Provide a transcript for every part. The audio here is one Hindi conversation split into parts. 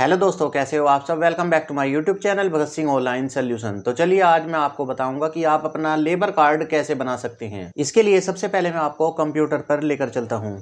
हेलो दोस्तों, कैसे हो आप सब। Welcome back to my YouTube channel Bhagat Singh online solution. तो चलिए आज मैं आपको बताऊंगा कि आप अपना लेबर कार्ड कैसे बना सकते हैं। इसके लिए सबसे पहले मैं आपको कंप्यूटर पर लेकर चलता हूं।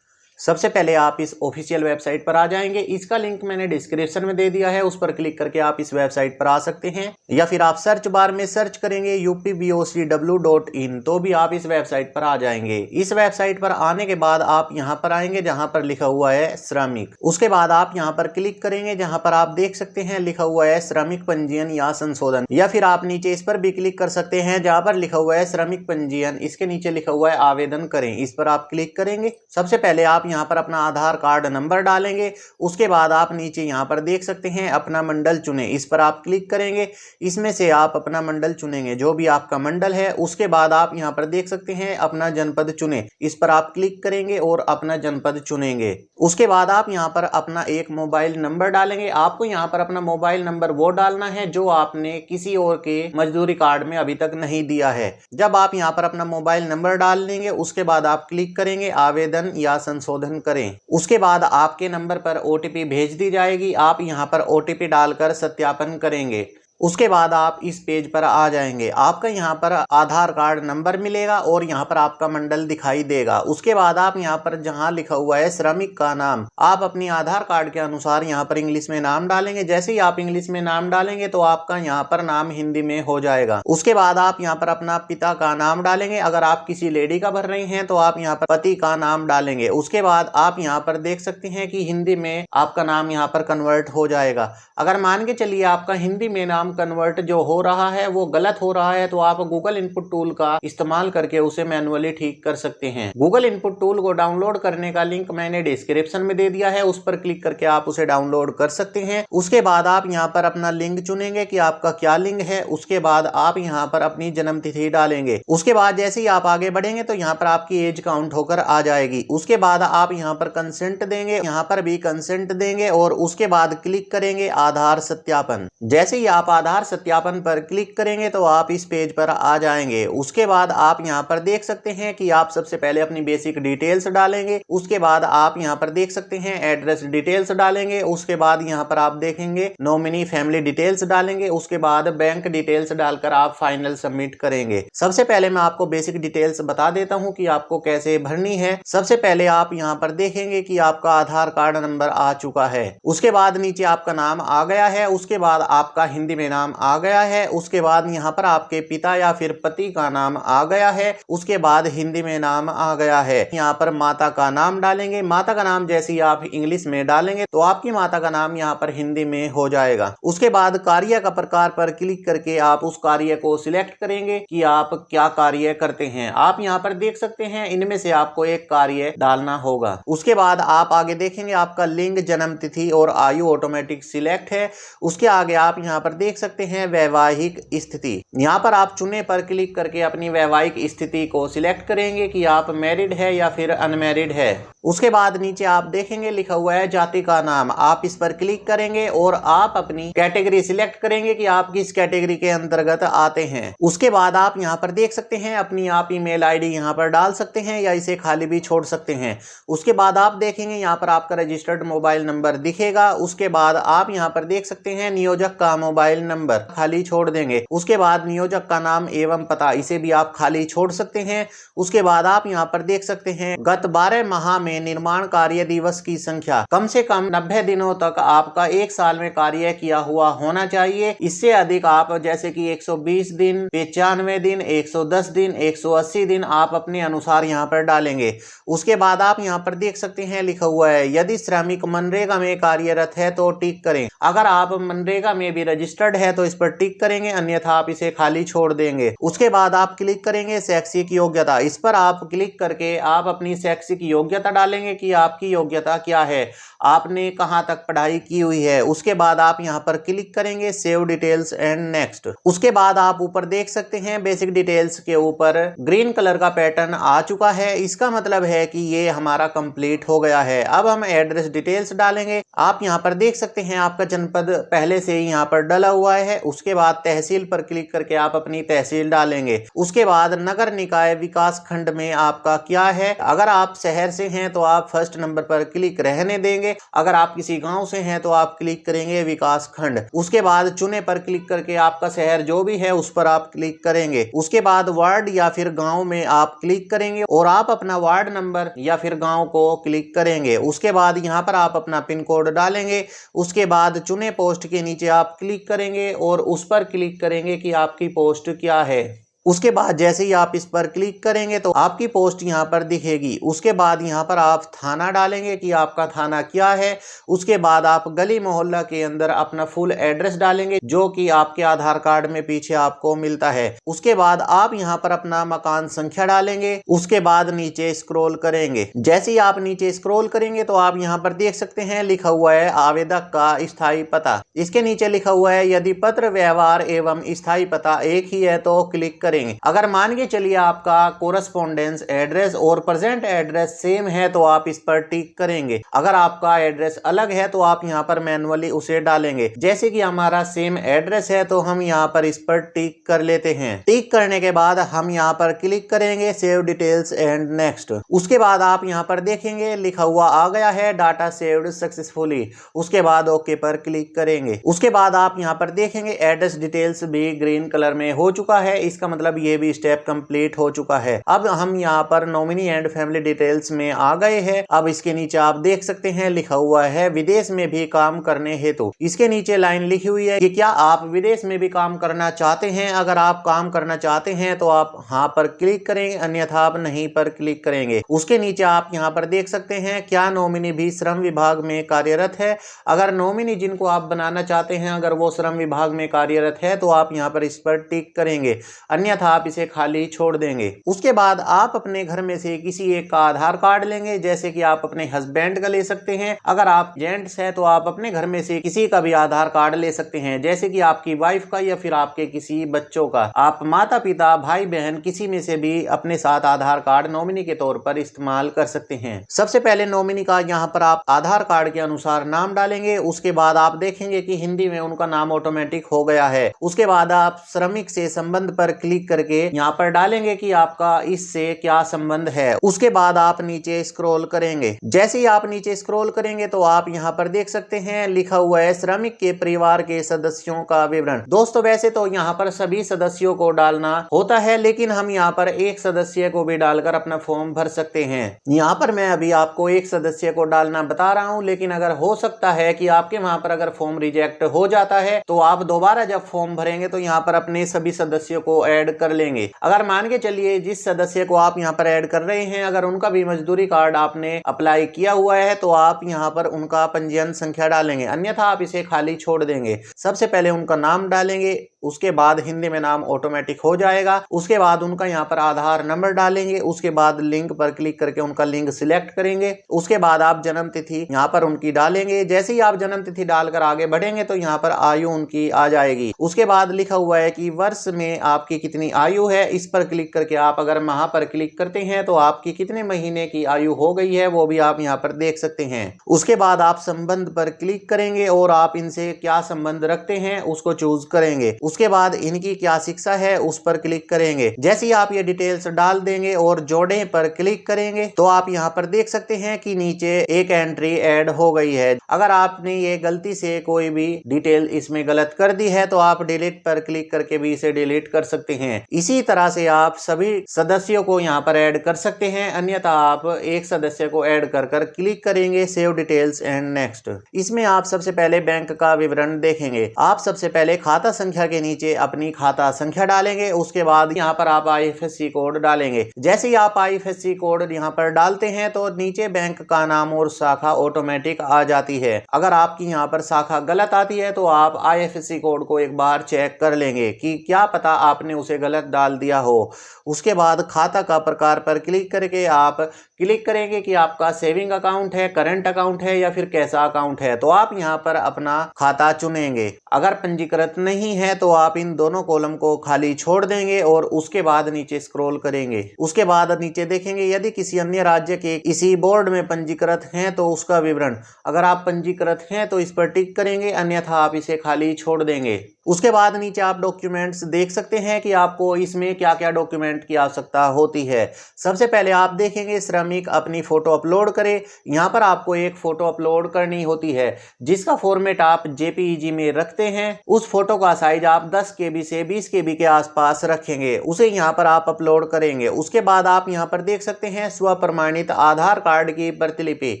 सबसे पहले आप इस ऑफिशियल वेबसाइट पर आ जाएंगे। इसका लिंक मैंने डिस्क्रिप्शन में दे दिया है, उस पर क्लिक करके आप इस वेबसाइट पर आ सकते हैं। या फिर आप सर्च बार में सर्च करेंगे upbocw.in तो भी आप इस वेबसाइट पर आ जाएंगे। इस वेबसाइट पर आने के बाद आप यहाँ पर आएंगे जहाँ पर लिखा हुआ है श्रमिक। उसके बाद आप यहाँ पर क्लिक करेंगे जहाँ पर आप देख सकते हैं लिखा हुआ है श्रमिक पंजीयन या संशोधन। या फिर आप नीचे इस पर भी क्लिक कर सकते हैं जहाँ पर लिखा हुआ है श्रमिक पंजीयन, इसके नीचे लिखा हुआ है आवेदन करें, इस पर आप क्लिक करेंगे। सबसे पहले आप यहाँ पर अपना आधार कार्ड नंबर डालेंगे। उसके बाद आप नीचे यहाँ पर देख सकते हैं अपना मंडल चुने, इस पर आप क्लिक करेंगे। इसमें से आप अपना मंडल चुनेंगे, जो भी आपका मंडल है। उसके बाद आप यहाँ पर देख सकते हैं अपना जनपद चुने, इस पर आप क्लिक करेंगे और अपना जनपद चुनेंगे। उसके बाद आप यहाँ पर अपना एक मोबाइल नंबर डालेंगे। आपको यहाँ पर अपना मोबाइल नंबर वो डालना है जो आपने किसी और के मजदूरी कार्ड में अभी तक नहीं दिया है। जब आप यहाँ पर अपना मोबाइल नंबर डाल लेंगे उसके बाद आप क्लिक करेंगे आवेदन या संशोधन करें। उसके बाद आपके नंबर पर ओटीपी भेज दी जाएगी। आप यहाँ पर ओटीपी डालकर सत्यापन करेंगे। उसके बाद आप इस पेज पर आ जाएंगे। आपका यहाँ पर आधार कार्ड नंबर मिलेगा और यहाँ पर आपका मंडल दिखाई देगा। उसके बाद आप यहाँ पर जहाँ लिखा हुआ है श्रमिक का नाम, आप अपनी आधार कार्ड के अनुसार यहाँ पर इंग्लिश में नाम डालेंगे। जैसे ही आप इंग्लिश में नाम डालेंगे तो आपका यहाँ पर नाम हिंदी में हो जाएगा। उसके बाद आप यहाँ पर अपना पिता का नाम डालेंगे। अगर आप किसी लेडी का भर रही हैं तो आप यहाँ पर पति का नाम डालेंगे। उसके बाद आप यहाँ पर देख सकते हैं कि हिंदी में आपका नाम यहाँ पर कन्वर्ट हो जाएगा। अगर मान के चलिए आपका हिंदी में नाम कन्वर्ट जो हो रहा है वो गलत हो रहा है तो आप गूगल इनपुट टूल का इस्तेमाल करके उसे मैन्युअली ठीक कर सकते हैं। गूगल इनपुट टूल को डाउनलोड करने का लिंक मैंने डिस्क्रिप्शन में दे दिया है, उस पर क्लिक करके आप उसे डाउनलोड कर सकते हैं। उसके बाद आप यहाँ पर अपना लिंग चुनेंगे कि आपका क्या लिंग है। उसके बाद आप यहाँ पर अपनी जन्म तिथि डालेंगे। उसके बाद जैसे ही आप आगे बढ़ेंगे तो यहाँ पर आपकी एज काउंट होकर आ जाएगी। उसके बाद आप यहाँ पर कंसेंट देंगे, यहाँ पर भी कंसेंट देंगे और उसके बाद क्लिक करेंगे आधार सत्यापन। जैसे ही आप आधार सत्यापन पर क्लिक करेंगे तो आप इस पेज पर आ जाएंगे। उसके बाद आप यहाँ पर देख सकते हैं कि आप सबसे पहले अपनी बेसिक डिटेल्स डालेंगे। उसके बाद आप यहाँ पर देख सकते हैं एड्रेस डिटेल्स डालेंगे। उसके बाद यहाँ पर आप देखेंगे नॉमिनी फैमिली डिटेल्स डालेंगे। उसके बाद बैंक डिटेल्स डालकर आप फाइनल सबमिट करेंगे। सबसे पहले मैं आपको बेसिक डिटेल्स बता देता हूँ कि आपको कैसे भरनी है। सबसे पहले आप यहाँ पर देखेंगे कि आपका आधार कार्ड नंबर आ चुका है। उसके बाद नीचे आपका नाम आ गया है। उसके बाद आपका हिंदी में नाम आ गया है। उसके बाद यहाँ पर आपके पिता या फिर पति का नाम आ गया है। उसके बाद हिंदी में नाम आ गया है। यहाँ पर माता का नाम डालेंगे। माता का नाम जैसे ही आप इंग्लिश में डालेंगे तो आपकी माता का नाम यहाँ पर हिंदी में हो जाएगा। उसके बाद कार्य का प्रकार पर क्लिक करके आप उस कार्य को सिलेक्ट करेंगे कि आप क्या कार्य करते हैं। आप यहाँ पर देख सकते हैं इनमें से आपको एक कार्य डालना होगा। उसके बाद आप आगे देखेंगे आपका लिंग, जन्म तिथि और आयु ऑटोमेटिक सिलेक्ट है। उसके आगे आप यहाँ पर देख सकते हैं वैवाहिक स्थिति। यहाँ पर आप चुने पर क्लिक करके अपनी वैवाहिक स्थिति को सिलेक्ट करेंगे कि आप मैरिड है या फिर अनमैरिड है। उसके बाद नीचे आप देखेंगे लिखा हुआ है जाति का नाम, आप इस पर क्लिक करेंगे और आप अपनी कैटेगरी सिलेक्ट करेंगे कि आप किस कैटेगरी के अंतर्गत आते हैं। उसके बाद आप यहाँ पर देख सकते हैं अपनी आप ईमेल आईडी यहाँ पर डाल सकते हैं या इसे खाली भी छोड़ सकते हैं। उसके बाद आप देखेंगे यहाँ पर आपका रजिस्टर्ड मोबाइल नंबर दिखेगा। उसके बाद आप यहाँ पर देख सकते हैं नियोजक का मोबाइल नंबर, खाली छोड़ देंगे। उसके बाद नियोजक का नाम एवं पता, इसे भी आप खाली छोड़ सकते हैं। उसके बाद आप यहाँ पर देख सकते हैं गत 12 माह में निर्माण कार्य दिवस की संख्या, कम से कम 90 दिनों तक आपका एक साल में कार्य किया हुआ होना चाहिए। इससे अधिक आप जैसे कि 120 दिन, 95 दिन, 110 दिन, 180 दिन आप अपने अनुसार यहाँ पर डालेंगे। उसके बाद आप यहाँ पर देख सकते हैं लिखा हुआ है यदि श्रमिक मनरेगा में कार्यरत है तो टिक करें। अगर आप मनरेगा में भी रजिस्टर्ड है तो इस पर टिक करेंगे, अन्यथा आप इसे खाली छोड़ देंगे। उसके बाद आप क्लिक करेंगे शैक्षिक योग्यता, इस पर आप क्लिक करके आप अपनी शैक्षिक योग्यता डालेंगे कि आपकी योग्यता क्या है, आपने कहां तक पढ़ाई की हुई है। उसके बाद आप यहां पर क्लिक करेंगे सेव डिटेल्स एंड नेक्स्ट। उसके बाद आप ऊपर देख सकते हैं बेसिक डिटेल्स के ऊपर ग्रीन कलर का पैटर्न आ चुका है। इसका मतलब है कि ये हमारा कंप्लीट हो गया है। अब हम एड्रेस डिटेल्स डालेंगे। आप यहां पर देख सकते हैं आपका जनपद पहले से ही यहां पर डला हुआ है। उसके बाद तहसील पर क्लिक करके आप अपनी तहसील डालेंगे। उसके बाद नगर निकाय विकास खंड में आपका क्या है। अगर आप शहर से हैं तो आप फर्स्ट नंबर पर क्लिक रहने देंगे। अगर आप किसी गांव से हैं तो आप क्लिक करेंगे विकास खंड। उसके बाद चुने पर क्लिक करके आपका शहर जो भी है उस पर आप क्लिक करेंगे। उसके बाद वार्ड या फिर गांव में आप क्लिक करेंगे और आप अपना वार्ड नंबर या फिर गांव को क्लिक करेंगे। उसके बाद यहां पर आप अपना पिन कोड डालेंगे। उसके बाद चुने पोस्ट के नीचे आप क्लिक करेंगे और उस पर क्लिक करेंगे कि आपकी पोस्ट क्या है। उसके बाद जैसे ही आप इस पर क्लिक करेंगे तो आपकी पोस्ट यहाँ पर दिखेगी। उसके बाद यहाँ पर आप थाना डालेंगे कि आपका थाना क्या है। उसके बाद आप गली मोहल्ला के अंदर अपना फुल एड्रेस डालेंगे जो कि आपके आधार कार्ड में पीछे आपको मिलता है। उसके बाद आप यहाँ पर अपना मकान संख्या डालेंगे। उसके बाद नीचे स्क्रॉल करेंगे। जैसे ही आप नीचे स्क्रॉल करेंगे तो आप यहाँ पर देख सकते हैं लिखा हुआ है आवेदक का स्थायी पता। इसके नीचे लिखा हुआ है यदि पत्र व्यवहार एवं स्थायी पता एक ही है तो क्लिक करेंगे। अगर मान के चलिए आपका कोरस्पोंडेंस एड्रेस और प्रेजेंट एड्रेस सेम है तो आप इस पर टिक करेंगे। अगर आपका एड्रेस अलग है तो आप यहाँ पर मैन्युअली उसे डालेंगे। जैसे कि हमारा सेम एड्रेस है तो हम यहाँ पर इस पर टिक कर लेते हैं। टिक करने के बाद हम यहाँ पर क्लिक करेंगे सेव डिटेल्स एंड नेक्स्ट। उसके बाद आप यहाँ पर देखेंगे लिखा हुआ आ गया है डाटा सेव्ड सक्सेसफुली। उसके बाद ओके पर क्लिक करेंगे। उसके बाद आप यहाँ पर देखेंगे एड्रेस डिटेल्स भी ग्रीन कलर में हो चुका है। इसका मतलब ये भी स्टेप कंप्लीट हो चुका है। अब हम यहाँ पर नॉमिनी एंड फैमिली डिटेल्स में आ गए हैं। अब इसके नीचे आप देख सकते हैं लिखा हुआ है विदेश में भी काम करने हेतु। इसके नीचे लाइन लिखी हुई है कि क्या आप विदेश में भी काम करना चाहते हैं। अगर आप काम करना चाहते हैं तो आप हाँ पर क्लिक करेंगे, अन्यथा आप नहीं पर क्लिक करेंगे। उसके नीचे आप यहाँ पर देख सकते हैं क्या नॉमिनी भी श्रम विभाग में कार्यरत है। अगर नॉमिनी जिनको आप बनाना चाहते हैं अगर वो श्रम विभाग में कार्यरत है तो आप यहाँ पर इस पर टिक करेंगे, अन्यथा आप इसे खाली छोड़ देंगे। उसके बाद आप अपने घर में से किसी एक का आधार कार्ड लेंगे। जैसे कि आप अपने हस्बैंड का ले सकते हैं। अगर आप जेंट्स हैं तो आप अपने घर में से किसी का भी आधार कार्ड ले सकते हैं, जैसे कि आपकी वाइफ का या फिर आपके किसी बच्चों का। आप माता पिता भाई बहन किसी में से भी अपने साथ आधार कार्ड नॉमिनी के तौर पर इस्तेमाल कर सकते हैं। सबसे पहले नॉमिनी का यहाँ पर आप आधार कार्ड के अनुसार नाम डालेंगे। उसके बाद आप देखेंगे कि हिंदी में उनका नाम ऑटोमेटिक हो गया है। उसके बाद आप श्रमिक से संबंध पर क्लिक करके यहाँ पर डालेंगे कि आपका इससे क्या संबंध है। उसके बाद आप नीचे स्क्रॉल करेंगे। जैसे ही आप नीचे स्क्रॉल करेंगे तो आप यहाँ पर देख सकते हैं लिखा हुआ है श्रमिक के परिवार के सदस्यों का विवरण। दोस्तों वैसे तो यहाँ पर सभी सदस्यों को डालना होता है, लेकिन हम यहाँ पर एक सदस्य को भी डालकर अपना फॉर्म भर सकते हैं। यहाँ पर मैं अभी आपको एक सदस्य को डालना बता रहा हूँ, लेकिन अगर हो सकता है कि आपके वहां पर अगर फॉर्म रिजेक्ट हो जाता है तो आप दोबारा जब फॉर्म भरेंगे तो यहाँ पर अपने सभी सदस्यों को ऐड कर लेंगे। अगर मान के चलिए जिस सदस्य को आप यहाँ पर ऐड कर रहे हैं अगर उनका भी मजदूरी कार्ड आपने अप्लाई किया हुआ है तो आप यहाँ पर उनका पंजीयन संख्या डालेंगे, अन्यथा आप इसे खाली छोड़ देंगे। सबसे पहले उनका नाम डालेंगे, उसके बाद हिंदी में नाम ऑटोमेटिक हो जाएगा। उसके बाद उनका यहाँ पर आधार नंबर डालेंगे। उसके बाद लिंक पर क्लिक करके उनका लिंक सिलेक्ट करेंगे। उसके बाद आप जन्म तिथि यहाँ पर उनकी डालेंगे। जैसे ही आप जन्म तिथि डालकर आगे बढ़ेंगे तो यहाँ पर आयु उनकी आ जाएगी। उसके बाद लिखा हुआ है कि वर्ष में आपकी कितनी आयु है, इस पर क्लिक करके आप अगर माह पर क्लिक करते हैं तो आपकी कितने महीने की आयु हो गई है वो भी आप यहाँ पर देख सकते हैं। उसके बाद आप संबंध पर क्लिक करेंगे और आप इनसे क्या संबंध रखते हैं उसको चूज करेंगे। उसके बाद इनकी क्या शिक्षा है उस पर क्लिक करेंगे। जैसे ही आप ये डिटेल्स डाल देंगे और जोड़े पर क्लिक करेंगे तो आप यहाँ पर देख सकते हैं कि नीचे एक एंट्री ऐड हो गई है। अगर आपने ये गलती से कोई भी डिटेल इसमें गलत कर दी है तो आप डिलीट पर क्लिक करके भी इसे डिलीट कर सकते हैं। इसी तरह से आप सभी सदस्यों को यहाँ पर ऐड कर सकते हैं, अन्यथा आप एक सदस्य को ऐड कर क्लिक करेंगे सेव डिटेल्स एंड नेक्स्ट। इसमें आप सबसे पहले बैंक का विवरण देखेंगे। आप सबसे पहले खाता संख्या के नीचे अपनी खाता संख्या डालेंगे। उसके बाद यहाँ पर आप IFSC कोड डालेंगे। जैसे ही आप IFSC कोड यहाँ पर डालते हैं तो नीचे बैंक का नाम और शाखा ऑटोमेटिक आ जाती है। अगर आपकी यहाँ पर शाखा गलत आती है तो आप IFSC कोड को एक बार चेक कर लेंगे कि क्या पता आपने उसे गलत डाल दिया हो। उसके बाद खाता का प्रकार पर क्लिक करके आप क्लिक करेंगे कि आपका सेविंग अकाउंट है, करंट अकाउंट है या फिर कैसा अकाउंट है, तो आप यहाँ पर अपना खाता चुनेंगे। अगर पंजीकृत नहीं है तो आप इन दोनों कॉलम को खाली छोड़ देंगे और उसके बाद नीचे स्क्रॉल करेंगे। उसके बाद नीचे देखेंगे यदि किसी अन्य राज्य के किसी बोर्ड में पंजीकृत हैं तो उसका विवरण। अगर आप पंजीकृत हैं तो इस पर टिक करेंगे, अन्यथा आप इसे खाली छोड़ देंगे। उसके बाद नीचे आप डॉक्यूमेंट्स देख सकते हैं कि आपको इसमें क्या क्या डॉक्यूमेंट की आवश्यकता होती है। सबसे पहले आप देखेंगे श्रमिक अपनी फोटो अपलोड करे। यहाँ पर आपको एक फोटो अपलोड करनी होती है जिसका फॉर्मेट आप जेपीईजी में रखते हैं। उस फोटो का साइज आप 10 KB से 20 KB के आसपास रखेंगे, उसे यहाँ पर आप अपलोड करेंगे। उसके बाद आप यहाँ पर देख सकते हैं स्व प्रमाणित आधार कार्ड की प्रतिलिपि।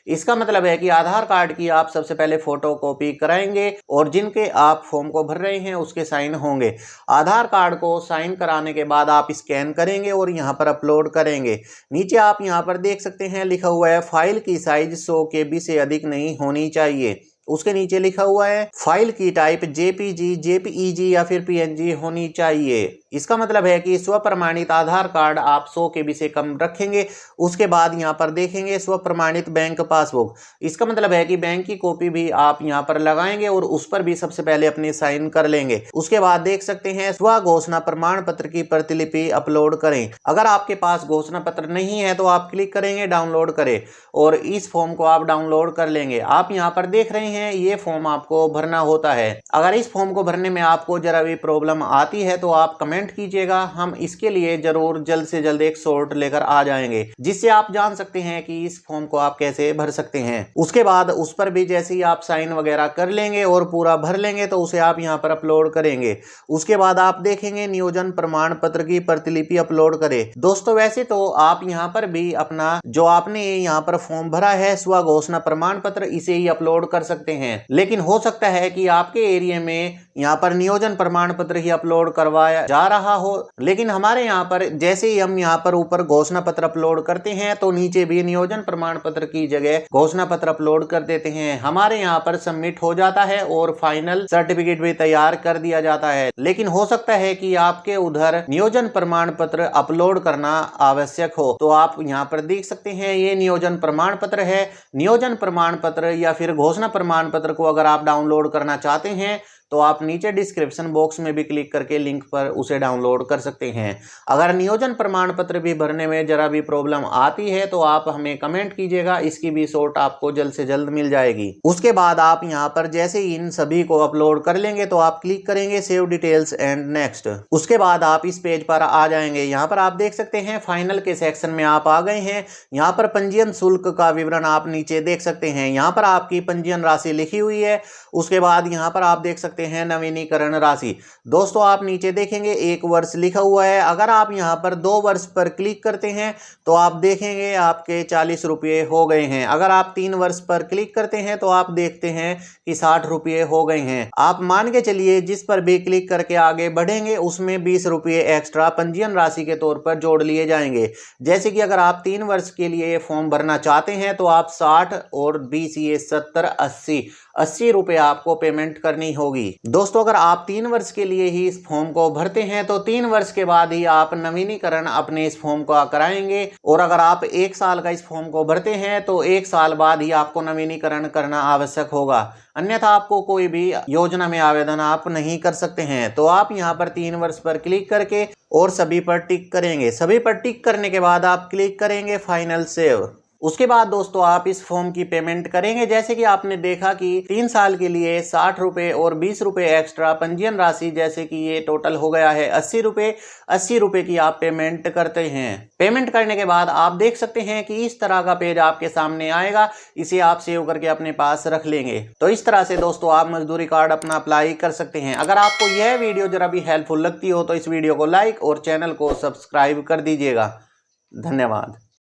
इसका मतलब है कि आधार कार्ड की आप सबसे पहले फोटो कॉपी कराएंगे और जिनके आप फॉर्म को भर रहे हैं उसके साइन होंगे। आधार कार्ड को साइन कराने के बाद आप स्कैन करेंगे और यहां पर अपलोड करेंगे। नीचे आप यहां पर देख सकते हैं लिखा हुआ है फाइल की साइज 100 KB से अधिक नहीं होनी चाहिए। उसके नीचे लिखा हुआ है फाइल की टाइप जेपीजी, जेपीईजी या फिर पीएनजी होनी चाहिए। इसका मतलब है कि स्व प्रमाणित आधार कार्ड आप 100 KB से कम रखेंगे। उसके बाद यहाँ पर देखेंगे स्व प्रमाणित बैंक पासबुक। इसका मतलब है कि बैंक की कॉपी भी आप यहाँ पर लगाएंगे और उस पर भी सबसे पहले अपने साइन कर लेंगे। उसके बाद देख सकते हैं स्व घोषणा प्रमाण पत्र की प्रतिलिपि अपलोड करें। अगर आपके पास घोषणा पत्र नहीं है तो आप क्लिक करेंगे डाउनलोड करें और इस फॉर्म को आप डाउनलोड कर लेंगे। आप यहाँ पर देख रहे हैं ये फॉर्म आपको भरना होता है। अगर इस फॉर्म को भरने में आपको जरा भी प्रॉब्लम आती है तो आप कमेंट कीजिएगा, हम इसके लिए जरूर जल्द से जल्द एक शॉर्ट लेकर आ जाएंगे जिससे आप जान सकते हैं कि इस फॉर्म को आप कैसे भर सकते हैं। उसके बाद उस पर भी जैसे ही आप साइन वगैरह कर लेंगे और पूरा भर लेंगे तो उसे आप यहाँ पर अपलोड करेंगे। उसके बाद आप देखेंगे नियोजन प्रमाण पत्र की प्रतिलिपि अपलोड करें। दोस्तों वैसे तो आप यहाँ पर भी अपना जो आपने यहाँ पर फॉर्म भरा है स्व घोषणा प्रमाण पत्र इसे ही अपलोड कर सकते हैं, लेकिन हो सकता है कि आपके एरिया में यहाँ पर नियोजन प्रमाण पत्र ही अपलोड करवाया जा रहा हो। लेकिन हमारे यहाँ पर जैसे ही हम यहाँ पर ऊपर घोषणा पत्र अपलोड करते हैं तो नीचे भी नियोजन प्रमाण पत्र की जगह घोषणा पत्र अपलोड कर देते हैं। हमारे यहाँ पर सबमिट हो जाता है और फाइनल सर्टिफिकेट भी तैयार कर दिया जाता है। लेकिन हो सकता है कि आपके उधर नियोजन प्रमाण पत्र अपलोड करना आवश्यक हो, तो आप यहाँ पर देख सकते हैं ये नियोजन प्रमाण पत्र है। नियोजन प्रमाण पत्र या फिर घोषणा प्रमाण पत्र को अगर आप डाउनलोड करना चाहते हैं तो आप नीचे डिस्क्रिप्शन बॉक्स में भी क्लिक करके लिंक पर उसे डाउनलोड कर सकते हैं। अगर नियोजन प्रमाण पत्र भी भरने में जरा भी प्रॉब्लम आती है तो आप हमें कमेंट कीजिएगा, इसकी भी शॉर्ट आपको जल्द से जल्द मिल जाएगी। उसके बाद आप यहाँ पर जैसे ही इन सभी को अपलोड कर लेंगे तो आप क्लिक करेंगे सेव डिटेल्स एंड नेक्स्ट। उसके बाद आप इस पेज पर आ जाएंगे। यहाँ पर आप देख सकते हैं फाइनल के सेक्शन में आप आ गए हैं। यहाँ पर पंजीयन शुल्क का विवरण आप नीचे देख सकते हैं। यहाँ पर आपकी पंजीयन राशि लिखी हुई है। उसके बाद यहाँ पर आप देख सकते हैं नवीनीकरण राशि। दोस्तों आप नीचे देखेंगे 1 वर्ष लिखा हुआ है। अगर आप यहाँ पर 2 वर्ष पर क्लिक करते हैं तो आप देखेंगे आपके 40 रुपये हो गए हैं। अगर आप 3 वर्ष पर क्लिक करते हैं तो आप देखते हैं कि 60 रुपये हो गए हैं। आप मान के चलिए जिस पर भी क्लिक करके आगे बढ़ेंगे उसमें 20 रुपये एक्स्ट्रा पंजीयन राशि के तौर पर जोड़ लिए जाएंगे। जैसे कि अगर आप 3 वर्ष के लिए फॉर्म भरना चाहते हैं तो आप 60 और 20 ये 70 80 रुपये आपको पेमेंट करनी होगी। दोस्तों अगर आप 3 वर्ष के लिए ही इस फॉर्म को भरते हैं तो 3 वर्ष के बाद ही आप नवीनीकरण अपने इस फॉर्म का कराएंगे, और अगर आप 1 साल का इस फॉर्म को भरते हैं तो 1 साल बाद ही आपको नवीनीकरण करना आवश्यक होगा, अन्यथा आपको कोई भी योजना में आवेदन आप नहीं कर सकते हैं। तो आप यहाँ पर 3 वर्ष पर क्लिक करके और सभी पर टिक करेंगे। सभी पर टिक करने के बाद आप क्लिक करेंगे फाइनल सेव। उसके बाद दोस्तों आप इस फॉर्म की पेमेंट करेंगे। जैसे कि आपने देखा कि 3 साल के लिए 60 रुपये और 20 रुपये एक्स्ट्रा पंजीयन राशि, जैसे कि ये टोटल हो गया है 80 रुपये। 80 रुपये की आप पेमेंट करते हैं। पेमेंट करने के बाद आप देख सकते हैं कि इस तरह का पेज आपके सामने आएगा। इसे आप सेव करके अपने पास रख लेंगे। तो इस तरह से दोस्तों आप मजदूरी कार्ड अपना अप्लाई कर सकते हैं। अगर आपको यह वीडियो जरा भी हेल्पफुल लगती हो तो इस वीडियो को लाइक और चैनल को सब्सक्राइब कर दीजिएगा। धन्यवाद।